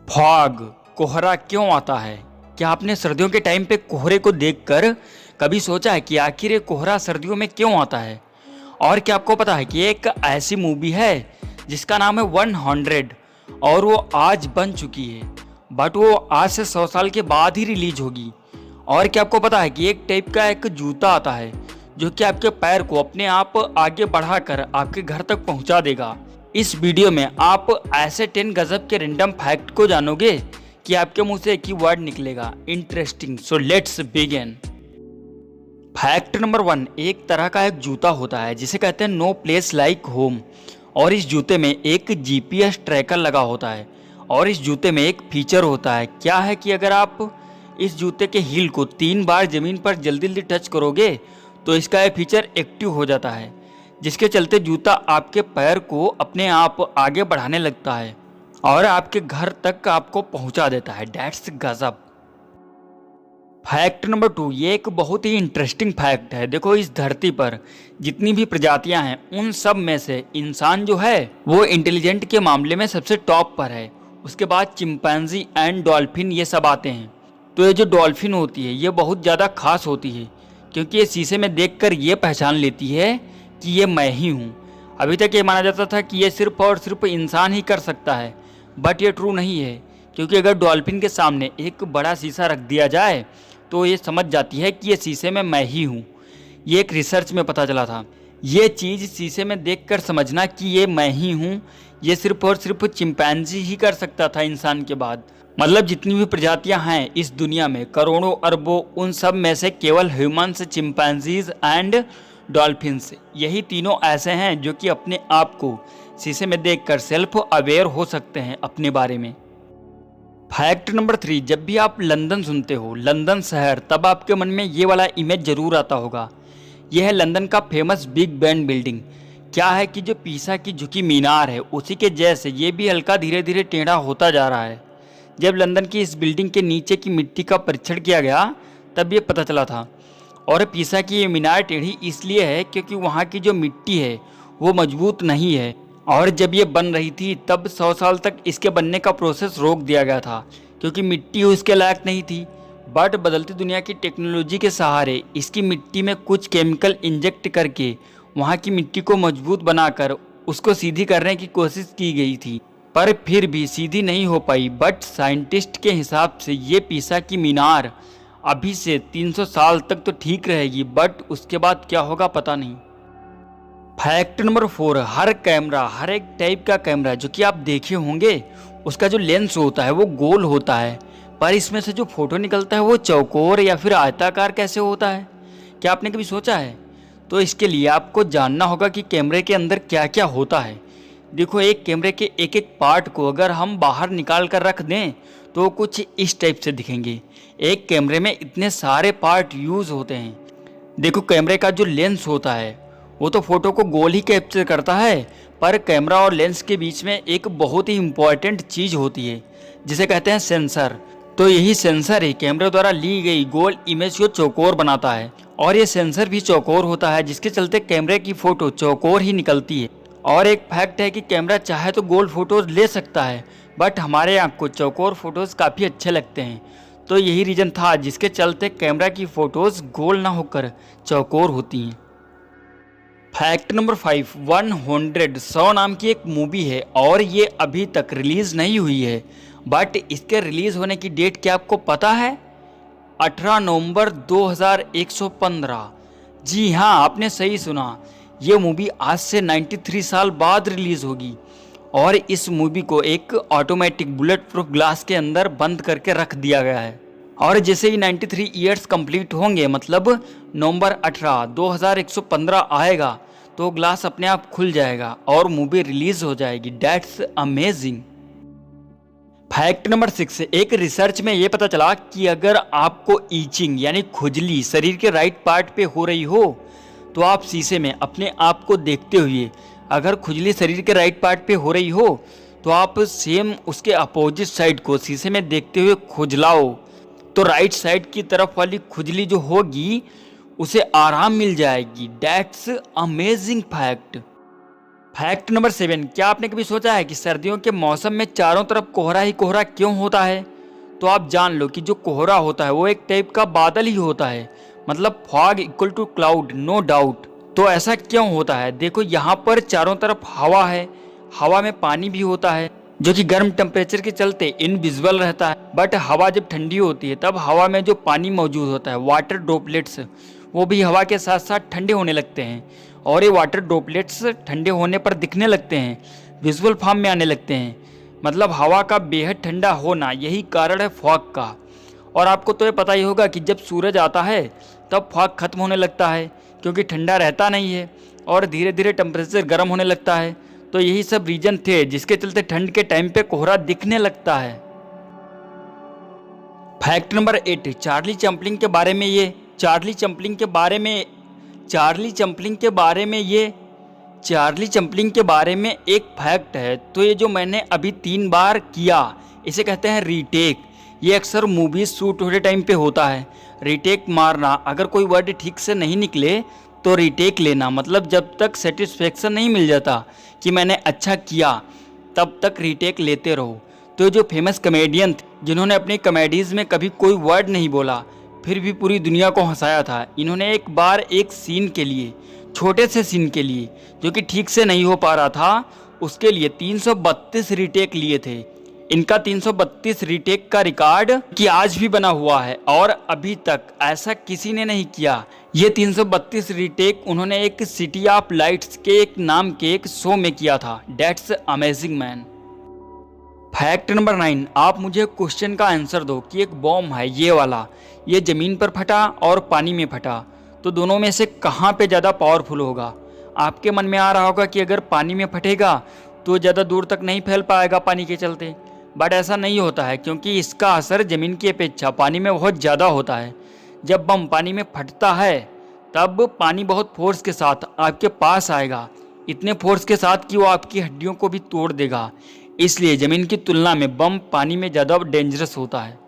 Fog कोहरा क्यों आता है? क्या आपने सर्दियों के टाइम पे कोहरे को देखकर कभी सोचा है कि आखिर ये कोहरा सर्दियों में क्यों आता है? और क्या आपको पता है कि एक ऐसी मूवी है जिसका नाम है 100 और वो आज बन चुकी है, बट वो आज से 100 साल के बाद ही रिलीज होगी। और क्या आपको पता है कि एक टाइप का एक जूता आता है जो कि आपके पैर को अपने आप आगे बढ़ाकर आपके घर तक पहुंचा देगा। इस वीडियो में आप ऐसे 10 गजब के रैंडम फैक्ट को जानोगे कि आपके मुंह से एक ही वर्ड निकलेगा, interesting. So let's begin. Fact number 1, एक तरह का एक जूता होता है जिसे कहते हैं नो प्लेस लाइक होम, और इस जूते में एक जीपीएस ट्रैकर लगा होता है। और इस जूते में एक फीचर होता है, क्या है कि अगर आप इस जूते के हील को 3 बार जमीन पर जल्दी जल्दी टच करोगे तो इसका यह फीचर एक्टिव हो जाता है, जिसके चलते जूता आपके पैर को अपने आप आगे बढ़ाने लगता है और आपके घर तक आपको पहुंचा देता है। दैट्स गजब। फैक्ट नंबर 2, ये एक बहुत ही इंटरेस्टिंग फैक्ट है। देखो, इस धरती पर जितनी भी प्रजातियां हैं उन सब में से इंसान जो है वो इंटेलिजेंट के मामले में सबसे टॉप पर है। उसके बाद चिंपैंजी एंड डॉल्फिन ये सब आते हैं। तो ये जो डॉल्फिन होती है ये बहुत ज़्यादा खास होती है क्योंकि ये शीशे में देखकर ये पहचान लेती है कि ये मैं ही हूँ। अभी तक ये माना जाता था कि ये सिर्फ और सिर्फ इंसान ही कर सकता है, बट ये ट्रू नहीं है क्योंकि अगर डॉल्फिन के सामने एक बड़ा शीशा रख दिया जाए तो ये समझ जाती है कि ये शीशे में मैं ही हूँ। ये एक रिसर्च में पता चला था। ये चीज़ शीशे में देखकर समझना कि ये मैं ही हूँ, ये सिर्फ और सिर्फ चिंपैंजी ही कर सकता था इंसान के बाद। मतलब जितनी भी प्रजातियां हैं इस दुनिया में, करोड़ों अरबों, उन सब में से केवल ह्यूमंस, चिंपैंजीज एंड डॉल्फिन्स, यही तीनों ऐसे हैं जो कि अपने आप को शीशे में देखकर सेल्फ अवेयर हो सकते हैं अपने बारे में। फैक्ट नंबर 3, जब भी आप लंदन सुनते हो, लंदन शहर, तब आपके मन में ये वाला इमेज जरूर आता होगा। यह है लंदन का फेमस बिग बैन बिल्डिंग। क्या है कि जो पीसा की झुकी मीनार है उसी के जैसे ये भी हल्का धीरे धीरे टेढ़ा होता जा रहा है। जब लंदन की इस बिल्डिंग के नीचे की मिट्टी का परीक्षण किया गया तब ये पता चला था। और पीसा की ये मीनार टेढ़ी इसलिए है क्योंकि वहाँ की जो मिट्टी है वो मजबूत नहीं है, और जब ये बन रही थी तब 100 साल तक इसके बनने का प्रोसेस रोक दिया गया था क्योंकि मिट्टी उसके लायक नहीं थी। बट बदलती दुनिया की टेक्नोलॉजी के सहारे इसकी मिट्टी में कुछ केमिकल इंजेक्ट करके वहाँ की मिट्टी को मजबूत बनाकर उसको सीधी करने की कोशिश की गई थी, पर फिर भी सीधी नहीं हो पाई। बट साइंटिस्ट के हिसाब से ये पीसा की मीनार अभी से 300 साल तक तो ठीक रहेगी, बट उसके बाद क्या होगा पता नहीं। फैक्ट नंबर 4, हर कैमरा, हर एक टाइप का कैमरा जो कि आप देखे होंगे उसका जो लेंस होता है वो गोल होता है, पर इसमें से जो फोटो निकलता है वो चौकोर या फिर आयताकार कैसे होता है? क्या आपने कभी सोचा है? तो इसके लिए आपको जानना होगा कि कैमरे के अंदर क्या क्या होता है। देखो, एक कैमरे के एक एक पार्ट को अगर हम बाहर निकाल कर रख दें तो कुछ इस टाइप से दिखेंगे। एक कैमरे में इतने सारे पार्ट यूज़ होते हैं। देखो, कैमरे का जो लेंस होता है वो तो फोटो को गोल ही कैप्चर करता है, पर कैमरा और लेंस के बीच में एक बहुत ही इम्पॉर्टेंट चीज़ होती है जिसे कहते हैं सेंसर। तो यही सेंसर ही कैमरे द्वारा ली गई गोल इमेज को चौकोर बनाता है, और ये सेंसर भी चौकोर होता है जिसके चलते कैमरे की फ़ोटो चौकोर ही निकलती है। और एक फैक्ट है कि कैमरा चाहे तो गोल फोटोज़ ले सकता है, बट हमारे आँख को चौकोर फोटोज़ काफ़ी अच्छे लगते हैं। तो यही रीज़न था जिसके चलते कैमरा की फ़ोटोज़ गोल ना होकर चौकोर होती हैं। फैक्ट नंबर 5, 100 नाम की एक मूवी है और ये अभी तक रिलीज़ नहीं हुई है, बट इसके रिलीज़ होने की डेट क्या आपको पता है? 18 नवंबर 2115। जी हाँ, आपने सही सुना। ये मूवी आज से 93 साल बाद रिलीज़ होगी, और इस मूवी को एक ऑटोमेटिक बुलेट प्रूफ ग्लास के अंदर बंद करके रख दिया गया है। और जैसे ही 93 ईयर्स कंप्लीट होंगे, मतलब नवंबर 18 2115 आएगा, तो ग्लास अपने आप खुल जाएगा और मूवी रिलीज हो जाएगी। That's amazing. फैक्ट नंबर 6, एक रिसर्च में ये पता चला कि अगर आपको ईचिंग यानी खुजली शरीर के राइट पार्ट पे हो रही हो तो आप शीशे में अपने आप को देखते हुए, अगर खुजली शरीर के राइट पार्ट पे हो रही हो तो आप सेम उसके अपोजिट साइड को शीशे में देखते हुए खुजलाओ, तो राइट साइड की तरफ वाली खुजली जो होगी उसे आराम मिल जाएगी। That's amazing fact. Fact number 7, क्या आपने कभी सोचा है कि सर्दियों के मौसम में चारों तरफ कोहरा ही कोहरा क्यों होता है? तो आप जान लो कि जो कोहरा होता है वो एक टाइप का बादल ही होता है, मतलब fog equal to cloud, no doubt. तो ऐसा क्यों होता है? देखो यहाँ पर चारों तरफ हवा है, हवा में पानी भी होता है जो कि गर्म टेम्परेचर के चलते इनविजिबल रहता है, बट हवा जब ठंडी होती है तब हवा में जो पानी मौजूद होता है, वाटर ड्रॉपलेट्स, वो भी हवा के साथ साथ ठंडे होने लगते हैं और ये वाटर ड्रॉपलेट्स ठंडे होने पर दिखने लगते हैं, विजुअल फॉर्म में आने लगते हैं। मतलब हवा का बेहद ठंडा होना यही कारण है फॉग का। और आपको तो ये पता ही होगा कि जब सूरज आता है तब फॉग खत्म होने लगता है क्योंकि ठंडा रहता नहीं है और धीरे धीरे टेम्परेचर गर्म होने लगता है। तो यही सब रीजन थे जिसके चलते ठंड के टाइम पे कोहरा दिखने लगता है। फैक्ट नंबर 8, चार्ली चैपलिन के बारे में ये चार्ली चैपलिन के बारे में एक फैक्ट है। तो ये जो मैंने अभी 3 बार किया इसे कहते हैं रीटेक। ये अक्सर मूवीज शूट होते टाइम पे होता है। रीटेक मारना, अगर कोई वर्ड ठीक से नहीं निकले तो रीटेक लेना, मतलब जब तक सेटिस्फेक्शन नहीं मिल जाता कि मैंने अच्छा किया तब तक रीटेक लेते रहो। तो जो फेमस कॉमेडियन थे जिन्होंने अपनी कॉमेडीज़ में कभी कोई वर्ड नहीं बोला फिर भी पूरी दुनिया को हंसाया था, इन्होंने एक बार एक सीन के लिए, छोटे से सीन के लिए जो कि ठीक से नहीं हो पा रहा था, उसके लिए 332 रीटेक लिए थे। इनका 332 रीटेक का रिकॉर्ड कि आज भी बना हुआ है और अभी तक ऐसा किसी ने नहीं किया। ये 332 रीटेक उन्होंने एक सिटी ऑफ लाइट्स के एक नाम के एक शो में किया था। That's amazing man. Fact number 9, आप मुझे क्वेश्चन का आंसर दो कि एक बॉम्ब है ये वाला, ये ज़मीन पर फटा और पानी में फटा, तो दोनों में से कहाँ पे ज़्यादा पावरफुल होगा? आपके मन में आ रहा होगा कि अगर पानी में फटेगा तो ज़्यादा दूर तक नहीं फैल पाएगा पानी के चलते, बट ऐसा नहीं होता है क्योंकि इसका असर ज़मीन की अपेक्षा पानी में बहुत ज़्यादा होता है। जब बम पानी में फटता है तब पानी बहुत फोर्स के साथ आपके पास आएगा, इतने फोर्स के साथ कि वो आपकी हड्डियों को भी तोड़ देगा। इसलिए ज़मीन की तुलना में बम पानी में ज़्यादा डेंजरस होता है।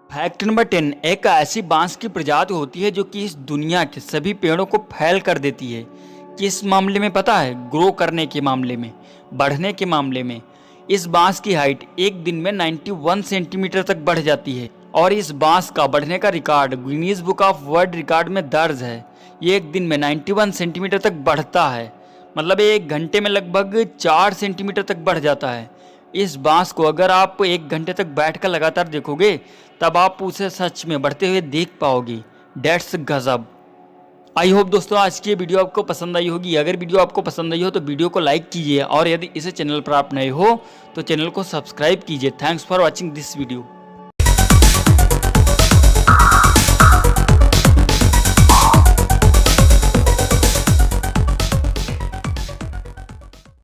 फैक्ट नंबर 10, एक ऐसी बांस की प्रजाति होती है जो कि इस दुनिया के सभी पेड़ों को फैल कर देती है। किस मामले में पता है? ग्रो करने के मामले में, बढ़ने के मामले में। इस बांस की हाइट एक दिन में 91 सेंटीमीटर तक बढ़ जाती है और इस बांस का बढ़ने का record Guinness book of world record में दर्ज है। ये एक दिन में 91 सेंटीमीटर तक बढ़ता है, मतलब 1 घंटे में लगभग 4 सेंटीमीटर तक बढ़ जाता है। इस बांस को अगर आप 1 घंटे तक बैठकर लगातार देखोगे तब आप उसे सच में बढ़ते हुए देख पाओगे। डेट्स गजब। आई होप दोस्तों आज की ये वीडियो आपको पसंद आई होगी। अगर वीडियो आपको पसंद आई हो तो वीडियो को लाइक कीजिए और यदि इसे चैनल पर आप नए हो तो चैनल को सब्सक्राइब कीजिए। Thanks for watching this video.